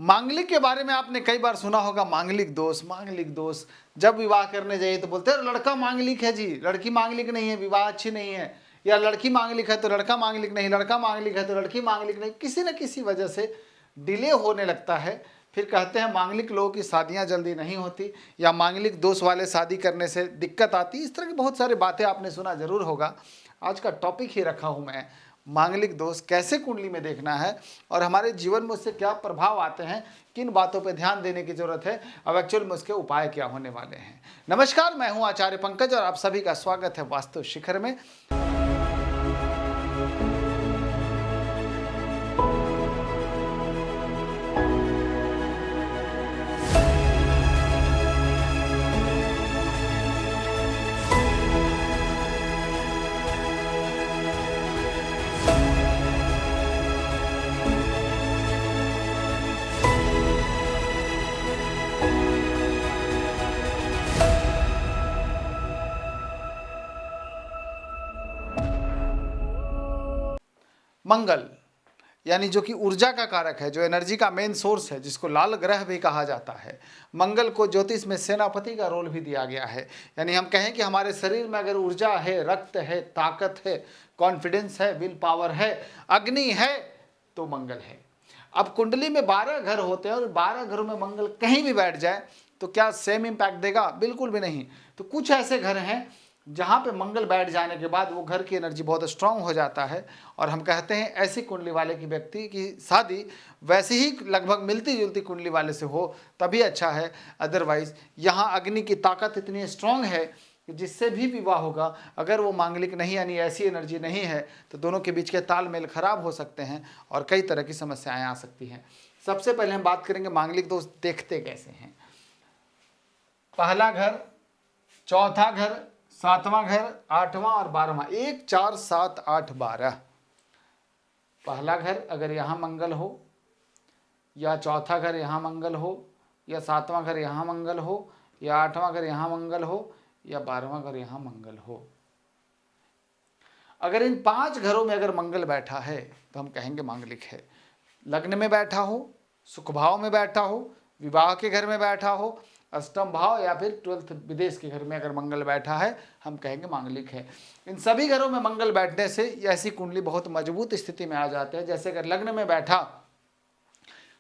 मांगलिक के बारे में आपने कई बार सुना होगा, मांगलिक दोष, मांगलिक दोष। जब विवाह करने जाइए तो बोलते हैं लड़का मांगलिक है जी, लड़की मांगलिक नहीं है, विवाह अच्छी नहीं है। या लड़की मांगलिक है तो लड़का मांगलिक नहीं, लड़का मांगलिक है तो लड़की मांगलिक नहीं। किसी न किसी वजह से डिले होने लगता है। फिर कहते हैं मांगलिक लोगों की शादियां जल्दी नहीं होती, या मांगलिक दोष वाले शादी करने से दिक्कत आती। इस तरह की बहुत सारी बातें आपने सुना जरूर होगा। आज का टॉपिक ही रखा हूं मैं, मांगलिक दोष कैसे कुंडली में देखना है और हमारे जीवन में उससे क्या प्रभाव आते हैं, किन बातों पर ध्यान देने की जरूरत है, अब एक्चुअल में उसके उपाय क्या होने वाले हैं। नमस्कार, मैं हूं आचार्य पंकज और आप सभी का स्वागत है वास्तु शिखर में। मंगल यानी जो कि ऊर्जा का कारक है, जो एनर्जी का मेन सोर्स है, जिसको लाल ग्रह भी कहा जाता है। मंगल को ज्योतिष में सेनापति का रोल भी दिया गया है। यानी हम कहें कि हमारे शरीर में अगर ऊर्जा है, रक्त है, ताकत है, कॉन्फिडेंस है, विल पावर है, अग्नि है, तो मंगल है। अब कुंडली में 12 घर होते हैं और 12 घरों में मंगल कहीं भी बैठ जाए तो क्या सेम इंपैक्ट देगा? बिल्कुल भी नहीं। तो कुछ ऐसे घर हैं जहाँ पे मंगल बैठ जाने के बाद वो घर की एनर्जी बहुत स्ट्रांग हो जाता है, और हम कहते हैं ऐसी कुंडली वाले की व्यक्ति की शादी वैसे ही लगभग मिलती जुलती कुंडली वाले से हो तभी अच्छा है। अदरवाइज यहाँ अग्नि की ताकत इतनी स्ट्रांग है कि जिससे भी विवाह होगा, अगर वो मांगलिक नहीं यानी ऐसी एनर्जी नहीं है, तो दोनों के बीच के तालमेल खराब हो सकते हैं और कई तरह की समस्याएं आ सकती हैं। सबसे पहले हम बात करेंगे मांगलिक दोष देखते कैसे हैं। पहला घर, चौथा घर, सातवां घर, आठवां और 12वां, 1 4 7 8 12। पहला घर अगर यहाँ मंगल हो, या चौथा घर यहाँ मंगल हो, या सातवां घर यहाँ मंगल हो, या आठवां घर यहाँ मंगल हो, या 12वां घर यहाँ मंगल हो, अगर इन 5 घरों में अगर मंगल बैठा है तो हम कहेंगे मांगलिक है। लग्न में बैठा हो, सुख भाव में बैठा हो, विवाह के घर में बैठा हो, अष्टम भाव या फिर 12th विदेश के घर में अगर मंगल बैठा है, हम कहेंगे मांगलिक है। इन सभी घरों में मंगल बैठने से ऐसी कुंडली बहुत मजबूत स्थिति में आ जाते हैं। जैसे अगर लग्न में बैठा,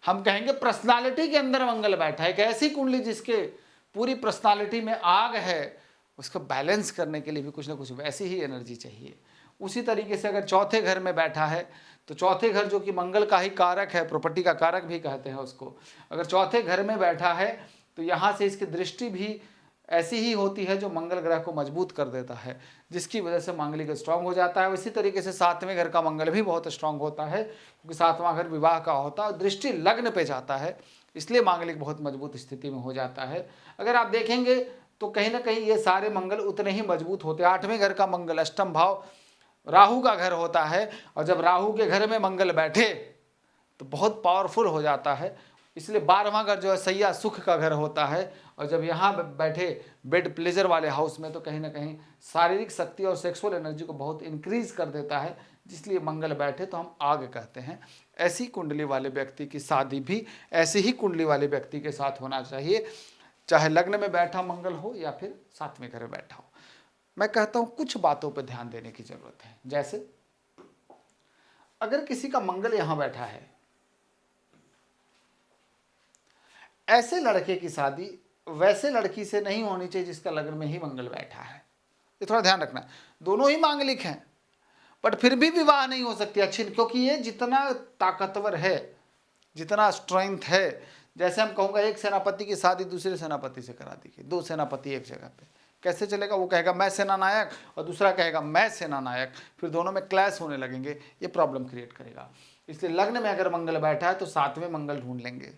हम कहेंगे पर्सनालिटी के अंदर मंगल बैठा है, एक ऐसी कुंडली जिसके पूरी पर्सनालिटी में आग है, उसको बैलेंस करने के लिए भी कुछ ना कुछ वैसी ही एनर्जी चाहिए। उसी तरीके से अगर चौथे घर में बैठा है, तो चौथे घर जो कि मंगल का ही कारक है, प्रॉपर्टी का कारक भी कहते हैं उसको, अगर चौथे घर में बैठा है तो यहाँ से इसकी दृष्टि भी ऐसी ही होती है जो मंगल ग्रह को मजबूत कर देता है, जिसकी वजह से मांगलिक स्ट्रांग हो जाता है। इसी तरीके से 7वें घर का मंगल भी बहुत स्ट्रांग होता है, क्योंकि 7वां घर विवाह का होता है, दृष्टि लग्न पे जाता है, इसलिए मांगलिक बहुत मजबूत स्थिति में हो जाता है। अगर आप देखेंगे तो कहीं ना कहीं ये सारे मंगल उतने ही मजबूत होते हैं। 8वें घर का मंगल अष्टम भाव राहु का घर होता है, और जब राहु के घर में मंगल बैठे तो बहुत पावरफुल हो जाता है। इसलिए 12वां घर जो है सैया सुख का घर होता है, और जब यहाँ बैठे बेड प्लेजर वाले हाउस में तो कहीं ना कहीं शारीरिक शक्ति और सेक्सुअल एनर्जी को बहुत इंक्रीज कर देता है, जिसलिए मंगल बैठे तो हम आग कहते हैं। ऐसी कुंडली वाले व्यक्ति की शादी भी ऐसी ही कुंडली वाले व्यक्ति के साथ होना चाहिए, चाहे लग्न में बैठा मंगल हो या फिर 7वें घर में बैठा हो। मैं कहता हूँ कुछ बातों पर ध्यान देने की जरूरत है। जैसे अगर किसी का मंगल यहाँ बैठा है, ऐसे लड़के की शादी वैसे लड़की से नहीं होनी चाहिए जिसका लग्न में ही मंगल बैठा है। ये थोड़ा ध्यान रखना। दोनों ही मांगलिक हैं, बट फिर भी विवाह नहीं हो सकती अच्छी, क्योंकि ये जितना ताकतवर है, जितना स्ट्रेंथ है, जैसे हम कहूँगा एक सेनापति की शादी दूसरे सेनापति से करा दीजिए, 2 सेनापति एक जगह पे, कैसे चलेगा? वो कहेगा मैं सेना नायक और दूसरा कहेगा मैं सेना नायक, फिर दोनों में क्लैश होने लगेंगे, ये प्रॉब्लम क्रिएट करेगा। इसलिए लग्न में अगर मंगल बैठा है तो 7वें मंगल ढूंढ लेंगे,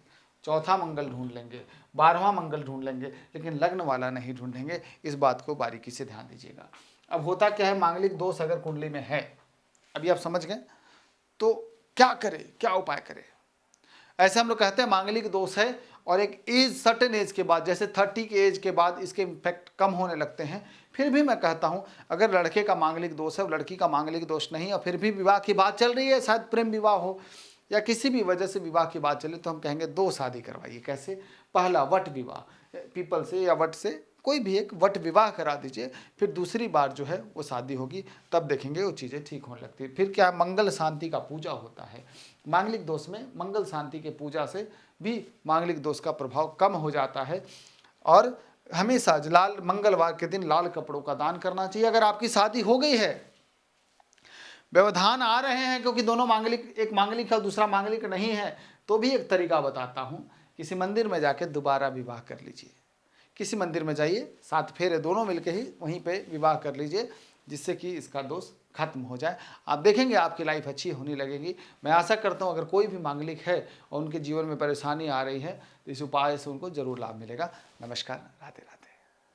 चौथा मंगल ढूंढ लेंगे, 12वां मंगल ढूंढ लेंगे, लेकिन लग्न वाला नहीं ढूंढेंगे। इस बात को बारीकी से ध्यान दीजिएगा। अब होता क्या है, मांगलिक दोष अगर कुंडली में है, अभी आप समझ गए, तो क्या करें, क्या उपाय करें? ऐसे हम लोग कहते हैं मांगलिक दोष है, और एक एज, सर्टेन एज के बाद, जैसे 30 के एज के बाद इसके इम्पैक्ट कम होने लगते हैं। फिर भी मैं कहता हूं अगर लड़के का मांगलिक दोष है, लड़की का मांगलिक दोष नहीं, और फिर भी विवाह की बात चल रही है, शायद प्रेम विवाह हो, या किसी भी वजह से विवाह की बात चले तो हम कहेंगे 2 शादी करवाइए। कैसे? पहला वट विवाह, पीपल से या वट से कोई भी एक वट विवाह करा दीजिए, फिर दूसरी बार जो है वो शादी होगी, तब देखेंगे वो चीज़ें ठीक होने लगती है। फिर क्या, मंगल शांति का पूजा होता है। मांगलिक दोष में मंगल शांति के पूजा से भी मांगलिक दोष का प्रभाव कम हो जाता है। और हमेशा लाल मंगलवार के दिन लाल कपड़ों का दान करना चाहिए। अगर आपकी शादी हो गई है, व्यवधान आ रहे हैं क्योंकि दोनों मांगलिक, एक मांगलिक है और दूसरा मांगलिक नहीं है, तो भी एक तरीका बताता हूँ, किसी मंदिर में जाके दोबारा विवाह कर लीजिए। किसी मंदिर में जाइए, 7 फेरे दोनों मिलके ही वहीं पे विवाह कर लीजिए, जिससे कि इसका दोष खत्म हो जाए। आप देखेंगे आपकी लाइफ अच्छी होने लगेगी। मैं आशा करता हूँ अगर कोई भी मांगलिक है और उनके जीवन में परेशानी आ रही है तो इस उपाय से उनको जरूर लाभ मिलेगा। नमस्कार, राधे राधे।